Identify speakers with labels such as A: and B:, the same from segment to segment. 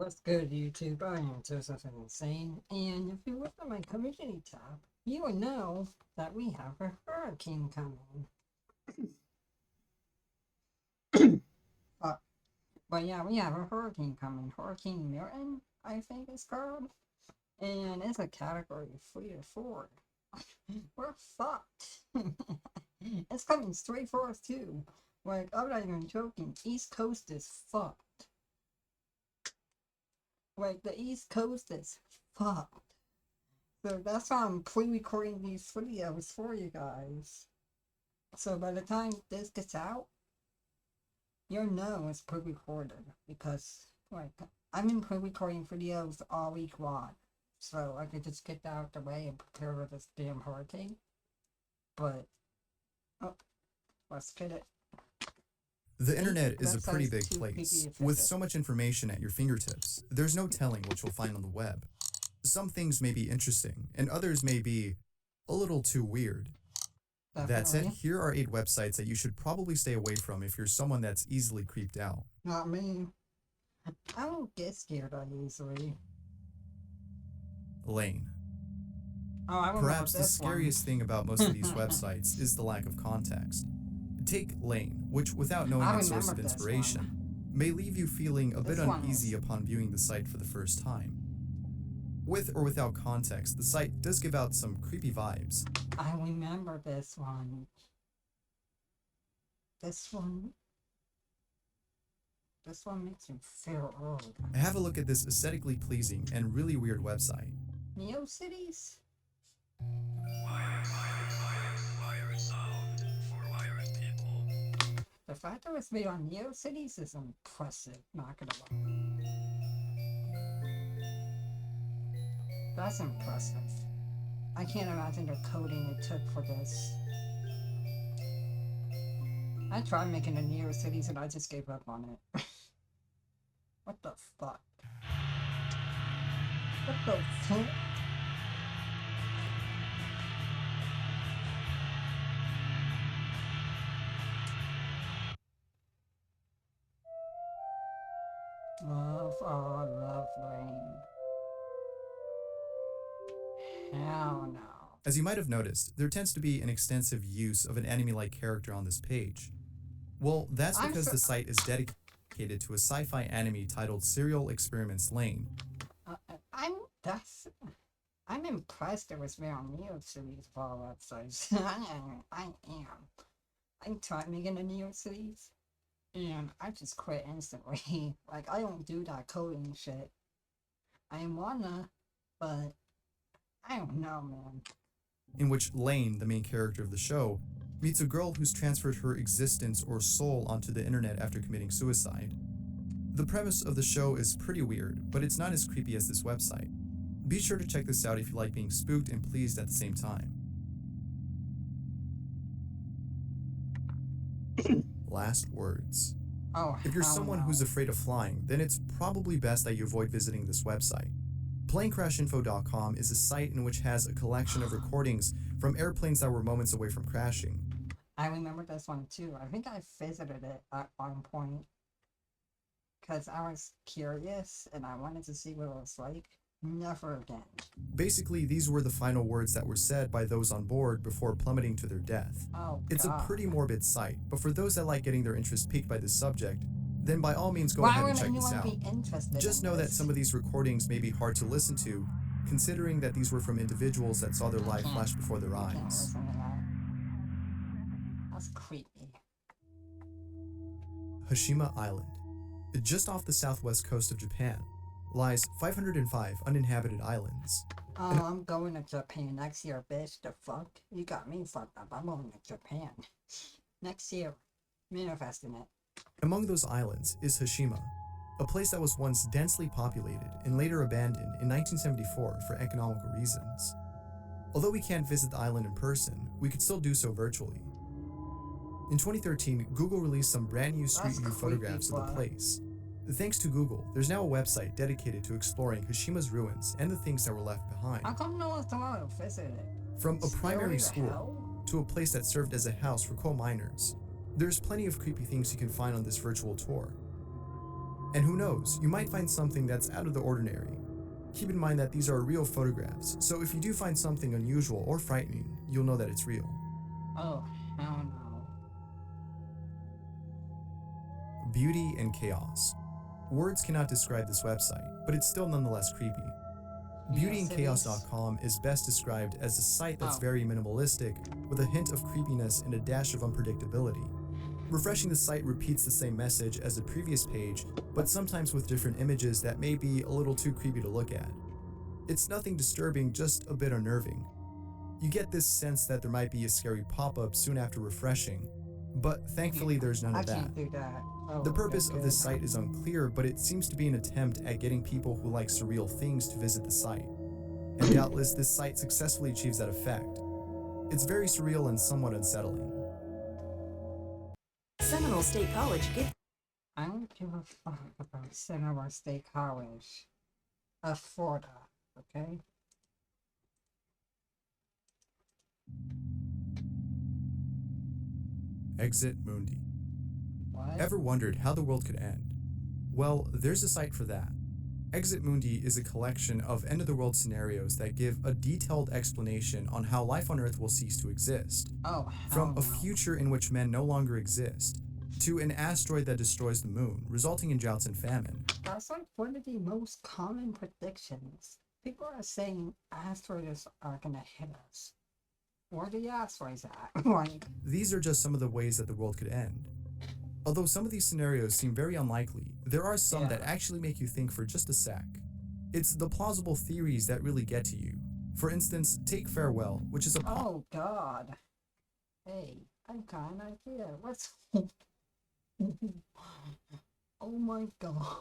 A: What's good, YouTube? I am Joseph Insane, and if you look at my community tab, you will know that we have a hurricane coming. uh, but yeah, we have a hurricane coming. Hurricane Milton, I think it's called. And it's a category 3 or 4. We're fucked. It's coming straight for us, too. Like, I'm not even joking. East Coast is fucked. Like, the East Coast is fucked. So that's why I'm pre-recording these videos for you guys. So by the time this gets out, you'll know it's pre-recorded. Because, like, I've been pre-recording videos all week long. So I could just get that out the way and prepare for this damn hurricane. But, oh, let's get it.
B: The internet is a pretty big place. With so much information at your fingertips, there's no telling what you'll find on the web. Some things may be interesting, and others may be a little too weird. That said, here are 8 websites that you should probably stay away from if you're someone that's easily creeped out.
A: Not me. I don't get scared that easily.
B: Lane.
A: Oh, I
B: Perhaps the scariest thing about most of these websites is the lack of context. Take Lane, which, without knowing its source of inspiration, may leave you feeling a bit uneasy upon viewing the site for the first time. With or without context, the site does give out some creepy vibes.
A: I remember this one. This one makes me feel old.
B: Have a look at this aesthetically pleasing and really weird website.
A: NeoCities? The fact that it's made on NeoCities is impressive, not gonna lie. That's impressive. I can't imagine the coding it took for this. I tried making a NeoCities and I just gave up on it. What the fuck? What the fuck? Love, oh, love Lane. Hell no.
B: As you might have noticed, there tends to be an extensive use of an anime-like character on this page. Well, that's because the site is dedicated to a sci-fi anime titled Serial Experiments Lane.
A: I'm impressed it was made on NeoCities for all websites. I am. I tried making a NeoCities, and I just quit instantly. Like, I don't do that coding shit. I wanna, but I don't know, man.
B: In which Lane, the main character of the show, meets a girl who's transferred her existence or soul onto the internet after committing suicide. The premise of the show is pretty weird, but it's not as creepy as this website. Be sure to check this out if you like being spooked and pleased at the same time. Last words.
A: Oh,
B: if you're someone who's afraid of flying, then it's probably best that you avoid visiting this website. PlaneCrashInfo.com is a site in which has a collection of recordings from airplanes that were moments away from crashing.
A: I remember this one too. I think I visited it at one point because I was curious and I wanted to see what it was like. Never again.
B: Basically, these were the final words that were said by those on board before plummeting to their death.
A: Oh,
B: it's a pretty morbid site, but for those that like getting their interest piqued by this subject, then by all means go ahead and check this out. Just know that some of these recordings may be hard to listen to, considering that these were from individuals that saw their life flash before their eyes.
A: That's creepy.
B: Hashima Island. Just off the southwest coast of Japan lies 505 uninhabited islands.
A: Oh, I'm going to Japan next year, bitch. The fuck? You got me fucked up. I'm going to Japan. Next year. Manifesting it.
B: Among those islands is Hashima, a place that was once densely populated and later abandoned in 1974 for economical reasons. Although we can't visit the island in person, we could still do so virtually. In 2013, Google released some brand new Street View photographs of the place. Thanks to Google, there's now a website dedicated to exploring Hashima's ruins and the things that were left behind.
A: How come no one's allowed to visit it?
B: From a primary school to a place that served as a house for coal miners, there's plenty of creepy things you can find on this virtual tour. And who knows, you might find something that's out of the ordinary. Keep in mind that these are real photographs, so if you do find something unusual or frightening, you'll know that it's real.
A: Oh, hell no.
B: Beauty and chaos. Words cannot describe this website, but it's still nonetheless creepy.
A: Yes, it is.
B: Beautyandchaos.com is best described as a site that's
A: Oh.
B: very minimalistic, with a hint of creepiness and a dash of unpredictability. Refreshing the site repeats the same message as the previous page, but sometimes with different images that may be a little too creepy to look at. It's nothing disturbing, just a bit unnerving. You get this sense that there might be a scary pop-up soon after refreshing, but thankfully there's none
A: I
B: of that.
A: can't do that. Oh,
B: The purpose of this
A: okay.
B: site is unclear, but it seems to be an attempt at getting people who like surreal things to visit the site. And doubtless this site successfully achieves that effect. It's very surreal and somewhat unsettling.
C: Seminole State College gift.
A: I don't give a fuck about Seminole State College of Florida, okay?
B: Exit Mundi.
A: What?
B: Ever wondered how the world could end? Well, there's a site for that. Exit Mundi is a collection of end-of-the-world scenarios that give a detailed explanation on how life on Earth will cease to exist.
A: Oh,
B: From
A: hell
B: a
A: no.
B: future in which men no longer exist, to an asteroid that destroys the moon, resulting in droughts and famine.
A: That's like one of the most common predictions. People are saying asteroids are gonna hit us. Where the asteroids at? Like,
B: These are just some of the ways that the world could end. Although some of these scenarios seem very unlikely, there are some that
A: Yeah.
B: actually make you think for just a sec. It's the plausible theories that really get to you. For instance, take Farewell, which is a
A: oh god. Hey, I've got an idea. Let's. Oh my god.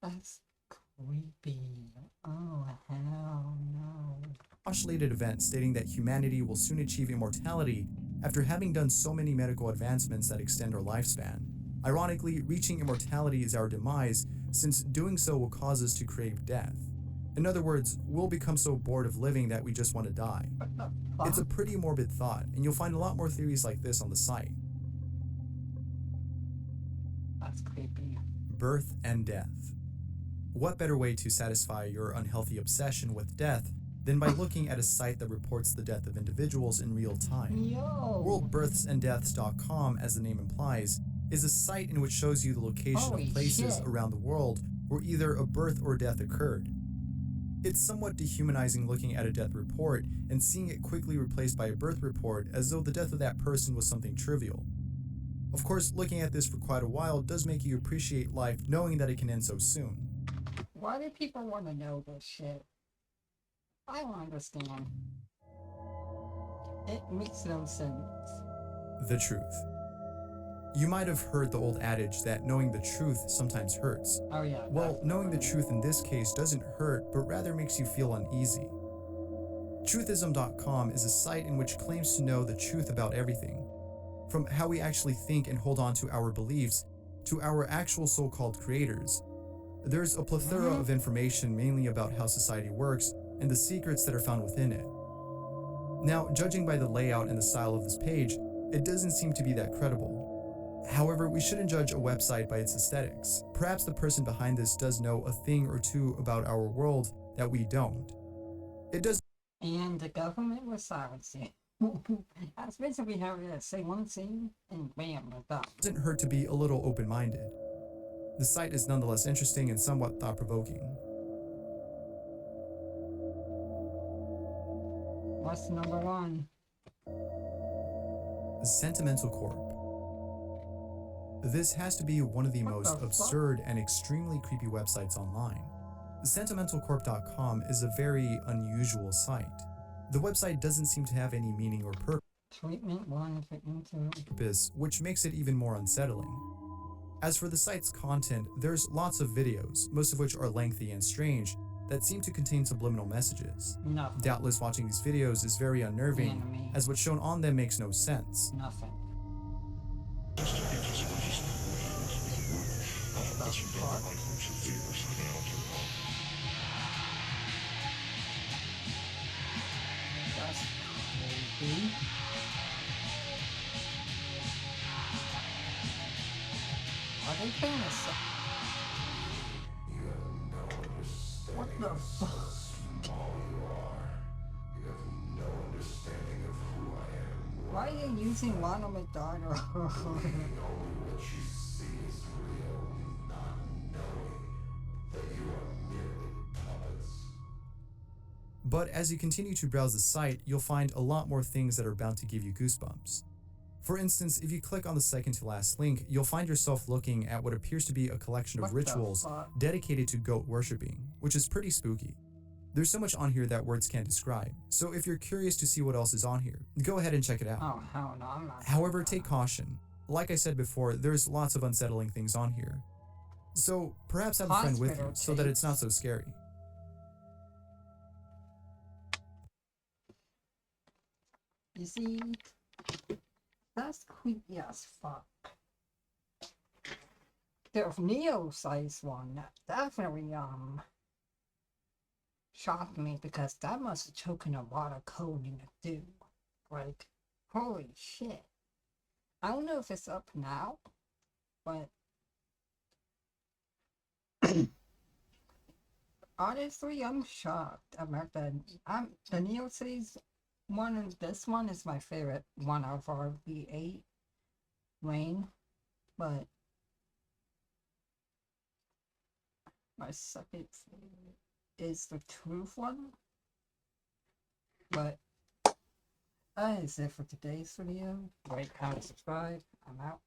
A: That's creepy. Oh hell no.
B: postulated event stating that humanity will soon achieve immortality after having done so many medical advancements that extend our lifespan. Ironically, reaching immortality is our demise, since doing so will cause us to crave death. In other words, we'll become so bored of living that we just want to die.
A: What the fuck?
B: It's a pretty morbid thought, and you'll find a lot more theories like this on the site.
A: That's creepy.
B: Birth and death. What better way to satisfy your unhealthy obsession with death than by looking at a site that reports the death of individuals in real time?
A: Yo.
B: WorldBirthsAndDeaths.com, as the name implies, is a site in which shows you the location
A: Holy
B: of places
A: shit.
B: around the world where either a birth or death occurred. It's somewhat dehumanizing looking at a death report and seeing it quickly replaced by a birth report as though the death of that person was something trivial. Of course, looking at this for quite a while does make you appreciate life knowing that it can end so soon.
A: Why do people want to know this shit? I don't understand. It makes no sense.
B: The truth. You might have heard the old adage that knowing the truth sometimes hurts.
A: Oh yeah.
B: Well,
A: that's
B: knowing the
A: right.
B: truth in this case doesn't hurt, but rather makes you feel uneasy. Truthism.com is a site in which claims to know the truth about everything, from how we actually think and hold on to our beliefs, to our actual so-called creators. There's a plethora of information mainly about how society works and the secrets that are found within it. Now, judging by the layout and the style of this page, it doesn't seem to be that credible. However, we shouldn't judge a website by its aesthetics. Perhaps the person behind this does know a thing or two about our world that we don't. It
A: And the government was silencing. That's basically how it is. Say one thing and bam, they're done.
B: doesn't hurt to be a little open-minded. The site is nonetheless interesting and somewhat thought-provoking.
A: What's number one?
B: Sentimental Corp. This has to be one of the
A: What
B: most
A: the fuck?
B: absurd and extremely creepy websites online. Sentimentalcorp.com is a very unusual site. The website doesn't seem to have any meaning or
A: Treatment one, treatment two.
B: purpose, which makes it even more unsettling. As for the site's content, there's lots of videos, most of which are lengthy and strange, that seem to contain subliminal messages.
A: Nothing.
B: Doubtless watching these videos is very unnerving,
A: Enemy.
B: as what's shown on them makes no sense.
A: Nothing. What the fuck? That's creepy. Are they playing a song? What the fuck? Why are you using Ronald McDonald?
B: But as you continue to browse the site, you'll find a lot more things that are bound to give you goosebumps. For instance, if you click on the second to last link, you'll find yourself looking at what appears to be a collection of
A: What the
B: rituals
A: fuck?
B: dedicated to goat worshipping, which is pretty spooky. There's so much on here that words can't describe, so if you're curious to see what else is on here, go ahead and check it out.
A: Oh hell no, I'm not.
B: However, take caution. Like I said before, there's lots of unsettling things on here. So perhaps have a friend with you
A: Hospital
B: so that it's not so scary.
A: You see, that's creepy as fuck. The Neo-sized one that definitely shocked me because that must have taken a lot of coding to do. Like, holy shit. I don't know if it's up now, but honestly, I'm shocked about that. The Neo-sized one, and this one is my favorite one of our V8 Rain, but my second favorite is the Truth one. But that is it for today's video. Like, comment, subscribe. I'm out.